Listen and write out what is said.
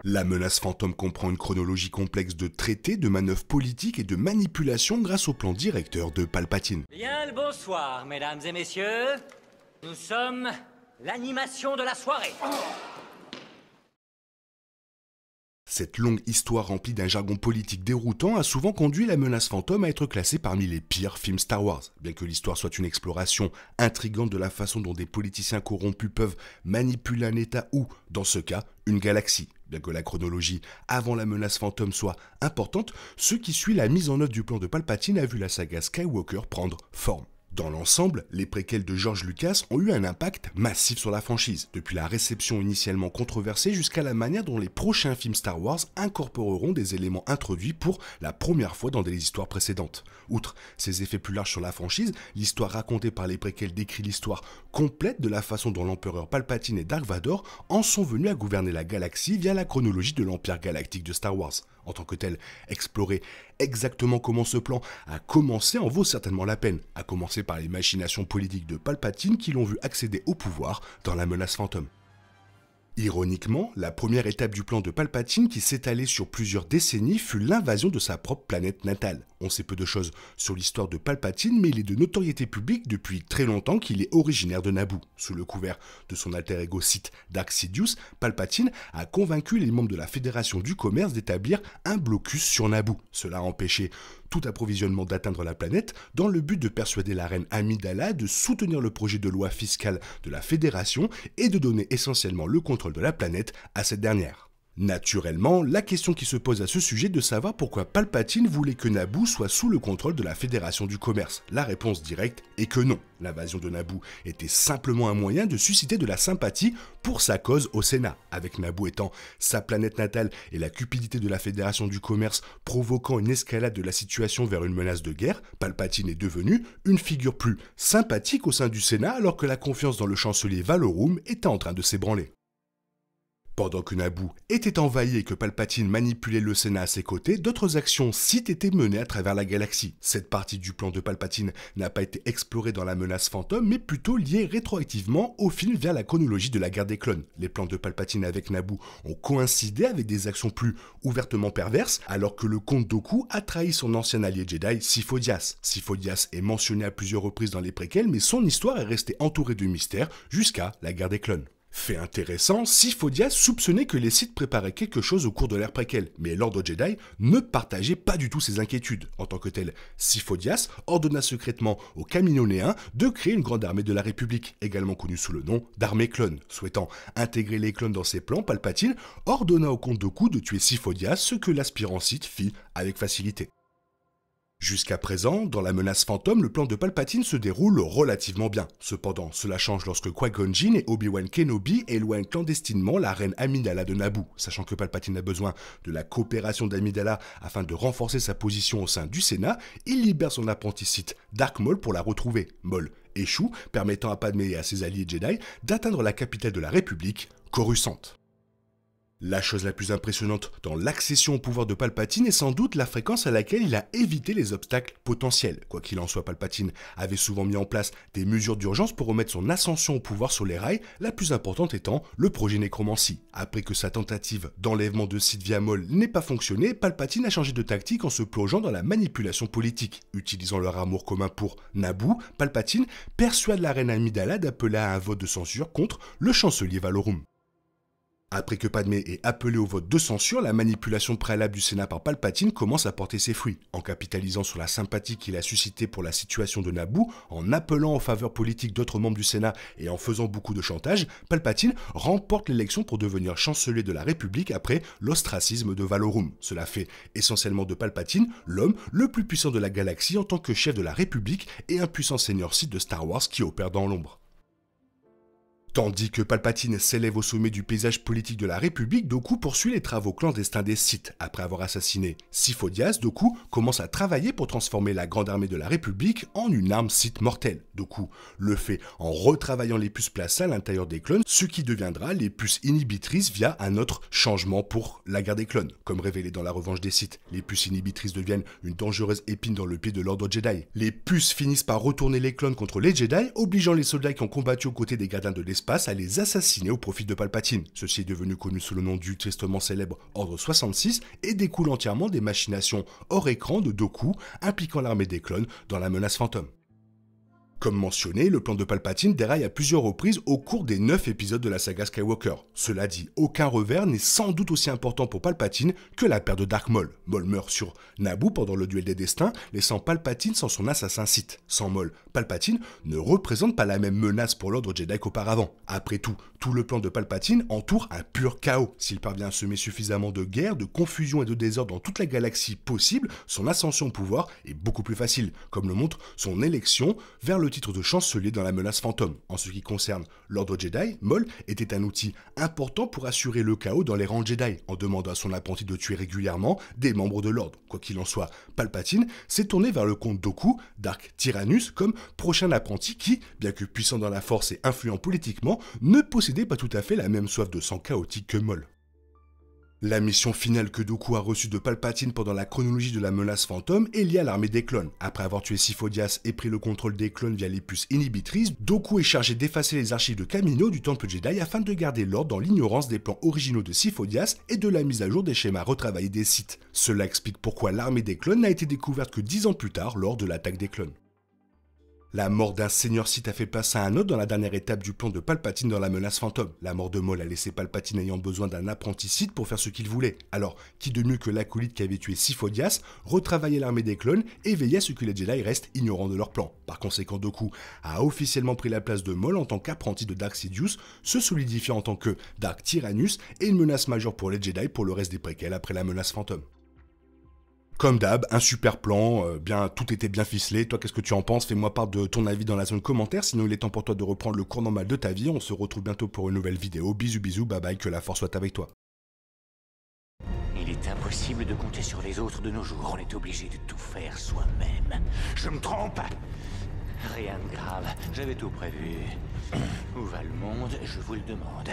La menace fantôme comprend une chronologie complexe de traités, de manœuvres politiques et de manipulations grâce au plan directeur de Palpatine. Bien le bonsoir, mesdames et messieurs. Nous sommes l'animation de la soirée. Cette longue histoire remplie d'un jargon politique déroutant a souvent conduit la menace fantôme à être classée parmi les pires films Star Wars. Bien que l'histoire soit une exploration intrigante de la façon dont des politiciens corrompus peuvent manipuler un État ou, dans ce cas, une galaxie. Bien que la chronologie avant la menace fantôme soit importante, ce qui suit la mise en œuvre du plan de Palpatine a vu la saga Skywalker prendre forme. Dans l'ensemble, les préquels de George Lucas ont eu un impact massif sur la franchise, depuis la réception initialement controversée jusqu'à la manière dont les prochains films Star Wars incorporeront des éléments introduits pour la première fois dans des histoires précédentes. Outre ces effets plus larges sur la franchise, l'histoire racontée par les préquels décrit l'histoire complète de la façon dont l'empereur Palpatine et Dark Vador en sont venus à gouverner la galaxie via la chronologie de l'Empire galactique de Star Wars. En tant que tel, explorer exactement comment ce plan a commencé en vaut certainement la peine, à commencer par les machinations politiques de Palpatine qui l'ont vu accéder au pouvoir dans la menace fantôme. Ironiquement, la première étape du plan de Palpatine qui s'étalait sur plusieurs décennies fut l'invasion de sa propre planète natale. On sait peu de choses sur l'histoire de Palpatine, mais il est de notoriété publique depuis très longtemps qu'il est originaire de Naboo. Sous le couvert de son alter ego Sith Dark Sidious, Palpatine a convaincu les membres de la Fédération du Commerce d'établir un blocus sur Naboo. Cela a empêché tout approvisionnement d'atteindre la planète dans le but de persuader la reine Amidala de soutenir le projet de loi fiscale de la Fédération et de donner essentiellement le contrôle de la planète à cette dernière. Naturellement, la question qui se pose à ce sujet est de savoir pourquoi Palpatine voulait que Naboo soit sous le contrôle de la Fédération du Commerce. La réponse directe est que non. L'invasion de Naboo était simplement un moyen de susciter de la sympathie pour sa cause au Sénat, avec Naboo étant sa planète natale et la cupidité de la Fédération du Commerce provoquant une escalade de la situation vers une menace de guerre. Palpatine est devenu une figure plus sympathique au sein du Sénat alors que la confiance dans le chancelier Valorum était en train de s'ébranler. Pendant que Naboo était envahi et que Palpatine manipulait le Sénat à ses côtés, d'autres actions Sith étaient menées à travers la galaxie. Cette partie du plan de Palpatine n'a pas été explorée dans la menace fantôme, mais plutôt liée rétroactivement au film via la chronologie de la guerre des clones. Les plans de Palpatine avec Naboo ont coïncidé avec des actions plus ouvertement perverses, alors que le comte Dooku a trahi son ancien allié Jedi, Sifo Dyas. Sifo Dyas est mentionné à plusieurs reprises dans les préquels, mais son histoire est restée entourée de mystères jusqu'à la guerre des clones. Fait intéressant, Sifo Dyas soupçonnait que les Sith préparaient quelque chose au cours de l'ère préquelle, mais l'Ordre Jedi ne partageait pas du tout ses inquiétudes. En tant que tel, Sifo Dyas ordonna secrètement aux Kaminonéens de créer une grande armée de la République, également connue sous le nom d'armée clone. Souhaitant intégrer les clones dans ses plans, Palpatine ordonna au comte Dooku de tuer Sifo Dyas, ce que l'aspirant Sith fit avec facilité. Jusqu'à présent, dans la menace fantôme, le plan de Palpatine se déroule relativement bien. Cependant, cela change lorsque Qui-Gon Jinn et Obi-Wan Kenobi éloignent clandestinement la reine Amidala de Naboo. Sachant que Palpatine a besoin de la coopération d'Amidala afin de renforcer sa position au sein du Sénat, il libère son apprenti Sith Dark Maul pour la retrouver. Maul échoue, permettant à Padmé et à ses alliés Jedi d'atteindre la capitale de la République, Coruscant. La chose la plus impressionnante dans l'accession au pouvoir de Palpatine est sans doute la fréquence à laquelle il a évité les obstacles potentiels. Quoi qu'il en soit, Palpatine avait souvent mis en place des mesures d'urgence pour remettre son ascension au pouvoir sur les rails, la plus importante étant le projet Nécromancie. Après que sa tentative d'enlèvement de Sith via Maul n'ait pas fonctionné, Palpatine a changé de tactique en se plongeant dans la manipulation politique. Utilisant leur amour commun pour Naboo, Palpatine persuade la reine Amidala d'appeler à un vote de censure contre le chancelier Valorum. Après que Padmé ait appelé au vote de censure, la manipulation préalable du Sénat par Palpatine commence à porter ses fruits. En capitalisant sur la sympathie qu'il a suscitée pour la situation de Naboo, en appelant en faveur politique d'autres membres du Sénat et en faisant beaucoup de chantage, Palpatine remporte l'élection pour devenir chancelier de la République après l'ostracisme de Valorum. Cela fait essentiellement de Palpatine l'homme le plus puissant de la galaxie en tant que chef de la République et un puissant seigneur Sith de Star Wars qui opère dans l'ombre. Tandis que Palpatine s'élève au sommet du paysage politique de la République, Dooku poursuit les travaux clandestins des Sith. Après avoir assassiné Sifo Dyas, Dooku commence à travailler pour transformer la grande armée de la République en une arme Sith mortelle. Dooku le fait en retravaillant les puces placées à l'intérieur des clones, ce qui deviendra les puces inhibitrices via un autre changement pour la guerre des clones. Comme révélé dans La Revanche des Sith, les puces inhibitrices deviennent une dangereuse épine dans le pied de l'Ordre Jedi. Les puces finissent par retourner les clones contre les Jedi, obligeant les soldats qui ont combattu aux côtés des gardiens de l'espace l'espace à les assassiner au profit de Palpatine. Ceci est devenu connu sous le nom du tristement célèbre Ordre 66 et découle entièrement des machinations hors écran de Dooku impliquant l'armée des clones dans la menace fantôme. Comme mentionné, le plan de Palpatine déraille à plusieurs reprises au cours des 9 épisodes de la saga Skywalker. Cela dit, aucun revers n'est sans doute aussi important pour Palpatine que la perte de Dark Maul. Maul meurt sur Naboo pendant le duel des destins, laissant Palpatine sans son assassin Sith. Sans Maul, Palpatine ne représente pas la même menace pour l'ordre Jedi qu'auparavant. Après tout le plan de Palpatine entoure un pur chaos. S'il parvient à semer suffisamment de guerre, de confusion et de désordre dans toute la galaxie possible, son ascension au pouvoir est beaucoup plus facile, comme le montre son élection vers le titre de chancelier dans la menace fantôme. En ce qui concerne l'ordre Jedi, Maul était un outil important pour assurer le chaos dans les rangs Jedi, en demandant à son apprenti de tuer régulièrement des membres de l'ordre. Quoi qu'il en soit, Palpatine s'est tourné vers le comte Dooku, Dark Tyrannus, comme prochain apprenti qui, bien que puissant dans la force et influent politiquement, ne possédait pas tout à fait la même soif de sang chaotique que Maul. La mission finale que Dooku a reçue de Palpatine pendant la chronologie de la menace fantôme est liée à l'armée des clones. Après avoir tué Sifo-Dyas et pris le contrôle des clones via les puces inhibitrices, Dooku est chargé d'effacer les archives de Kamino du Temple Jedi afin de garder l'ordre dans l'ignorance des plans originaux de Sifo-Dyas et de la mise à jour des schémas retravaillés des Sith. Cela explique pourquoi l'armée des clones n'a été découverte que 10 ans plus tard lors de l'attaque des clones. La mort d'un seigneur Sith a fait place à un autre dans la dernière étape du plan de Palpatine dans la menace fantôme. La mort de Maul a laissé Palpatine ayant besoin d'un apprenti Sith pour faire ce qu'il voulait. Alors, qui de mieux que l'acolyte qui avait tué Sifo-Dyas, retravailler l'armée des clones et veiller à ce que les Jedi restent ignorants de leur plan. Par conséquent, Dooku a officiellement pris la place de Maul en tant qu'apprenti de Dark Sidious, se solidifiant en tant que Dark Tyrannus et une menace majeure pour les Jedi pour le reste des préquels après la menace fantôme. Comme d'hab, un super plan, tout était bien ficelé. Toi, qu'est-ce que tu en penses? Fais-moi part de ton avis dans la zone commentaire, sinon il est temps pour toi de reprendre le cours normal de ta vie. On se retrouve bientôt pour une nouvelle vidéo. Bisous bisous, bye bye, que la force soit avec toi. Il est impossible de compter sur les autres de nos jours, on est obligé de tout faire soi-même. Je me trompe? Rien de grave, j'avais tout prévu. Où va le monde, je vous le demande.